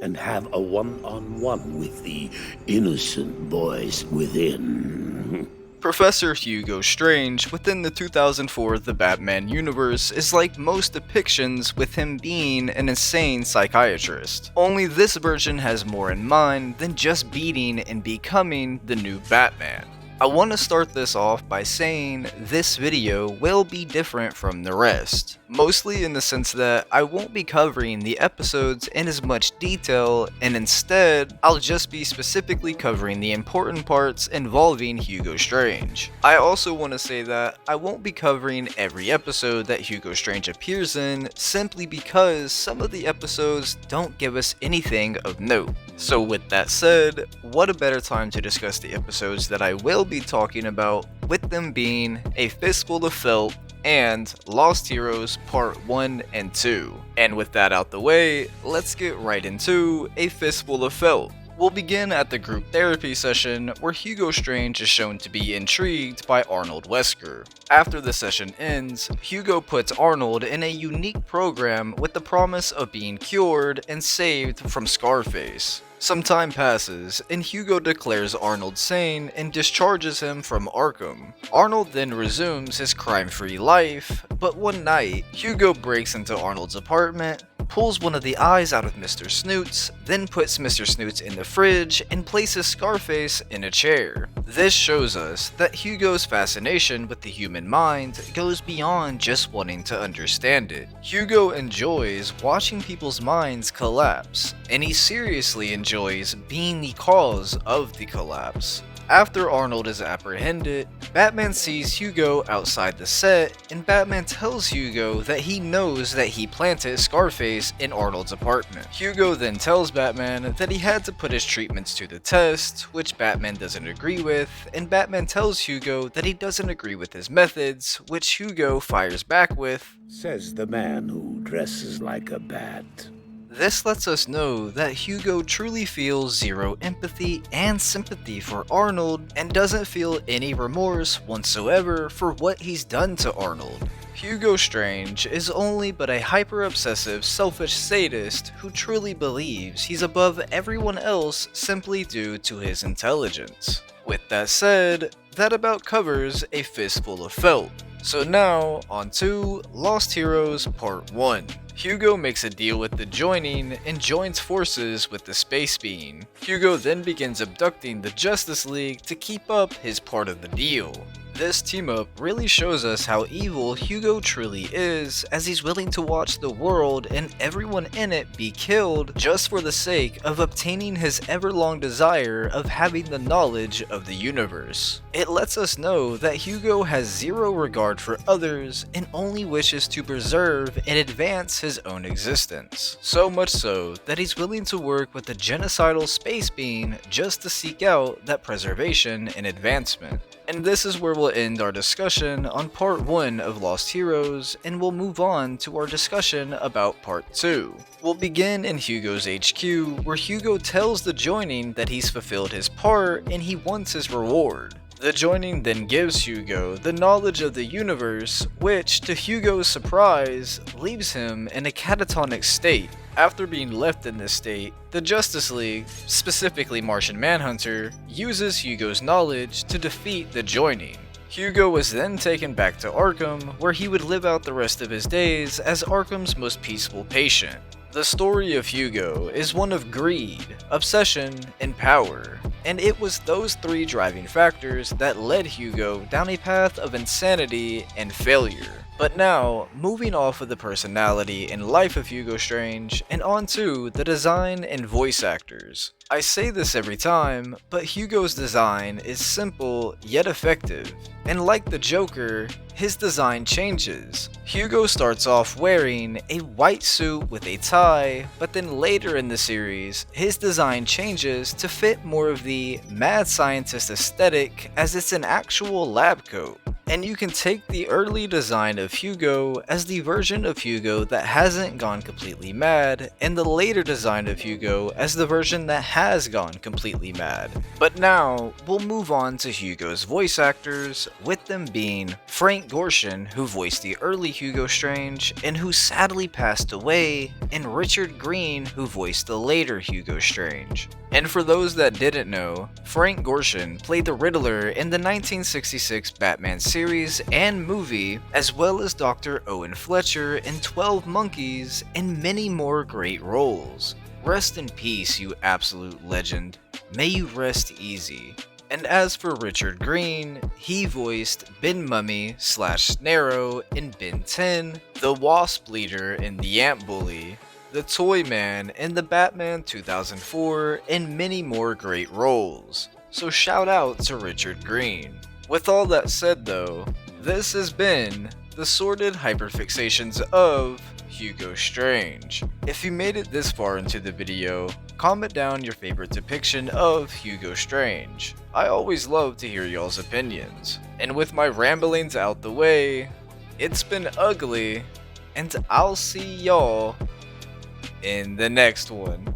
and have a one-on-one with the innocent voice within. Professor Hugo Strange within the 2004 The Batman universe is like most depictions, with him being an insane psychiatrist. Only this version has more in mind than just beating and becoming the new Batman. I want to start this off by saying this video will be different from the rest, mostly in the sense that I won't be covering the episodes in as much detail, and instead, I'll just be specifically covering the important parts involving Hugo Strange. I also want to say that I won't be covering every episode that Hugo Strange appears in, simply because some of the episodes don't give us anything of note. So with that said, what a better time to discuss the episodes that I will be talking about, with them being A Fistful of Felt and Lost Heroes Part 1 and 2. And with that out the way, let's get right into A Fistful of Felt. We'll begin at the group therapy session, where Hugo Strange is shown to be intrigued by Arnold Wesker. After the session ends, Hugo puts Arnold in a unique program with the promise of being cured and saved from Scarface. Some time passes, and Hugo declares Arnold sane and discharges him from Arkham. Arnold then resumes his crime-free life, but one night, Hugo breaks into Arnold's apartment, pulls one of the eyes out of Mr. Snoots, then puts Mr. Snoots in the fridge and places Scarface in a chair. This shows us that Hugo's fascination with the human mind goes beyond just wanting to understand it. Hugo enjoys watching people's minds collapse, and he seriously enjoys being the cause of the collapse. After Arnold is apprehended, Batman sees Hugo outside the set, and Batman tells Hugo that he knows that he planted Scarface in Arnold's apartment. Hugo then tells Batman that he had to put his treatments to the test, which Batman doesn't agree with, and Batman tells Hugo that he doesn't agree with his methods, which Hugo fires back with, Says the man who dresses like a bat. This lets us know that Hugo truly feels zero empathy and sympathy for Arnold, and doesn't feel any remorse whatsoever for what he's done to Arnold. Hugo Strange is only but a hyper-obsessive, selfish sadist who truly believes he's above everyone else simply due to his intelligence. With that said, that about covers A Fistful of Felt. So now, on to Lost Heroes Part 1. Hugo makes a deal with the Joining and joins forces with the Space Being. Hugo then begins abducting the Justice League to keep up his part of the deal. This team-up really shows us how evil Hugo truly is, as he's willing to watch the world and everyone in it be killed just for the sake of obtaining his ever-long desire of having the knowledge of the universe. It lets us know that Hugo has zero regard for others and only wishes to preserve and advance his own existence. So much so that he's willing to work with the genocidal Space Being just to seek out that preservation and advancement. And this is where we'll end our discussion on Part 1 of Lost Heroes, and we'll move on to our discussion about Part 2. We'll begin in Hugo's HQ, where Hugo tells the Joining that he's fulfilled his part and he wants his reward. The Joining then gives Hugo the knowledge of the universe, which, to Hugo's surprise, leaves him in a catatonic state. After being left in this state, the Justice League, specifically Martian Manhunter, uses Hugo's knowledge to defeat the Joining. Hugo was then taken back to Arkham, where he would live out the rest of his days as Arkham's most peaceful patient. The story of Hugo is one of greed, obsession, and power, and it was those three driving factors that led Hugo down a path of insanity and failure. But now, moving off of the personality and life of Hugo Strange, and onto the design and voice actors. I say this every time, but Hugo's design is simple yet effective, and like the Joker, his design changes. Hugo starts off wearing a white suit with a tie, but then later in the series, his design changes to fit more of the mad scientist aesthetic, as it's an actual lab coat. And you can take the early design of Hugo as the version of Hugo that hasn't gone completely mad, and the later design of Hugo as the version that has gone completely mad. But now, we'll move on to Hugo's voice actors, with them being Frank Gorshin, who voiced the early Hugo Strange, and who sadly passed away, and Richard Green, who voiced the later Hugo Strange. And for those that didn't know, Frank Gorshin played the Riddler in the 1966 Batman series and movie, as well as Dr. Owen Fletcher in 12 Monkeys, and many more great roles. Rest in peace, you absolute legend. May you rest easy. And as for Richard Green, he voiced Ben Mummy / Snarrow in Ben 10, the Wasp leader in The Ant Bully, the Toy Man in the Batman 2004, and many more great roles. So shout out to Richard Green. With all that said though, this has been the sordid hyperfixations of Hugo Strange. If you made it this far into the video, comment down your favorite depiction of Hugo Strange. I always love to hear y'all's opinions. And with my ramblings out the way, it's been ugly, and I'll see y'all in the next one.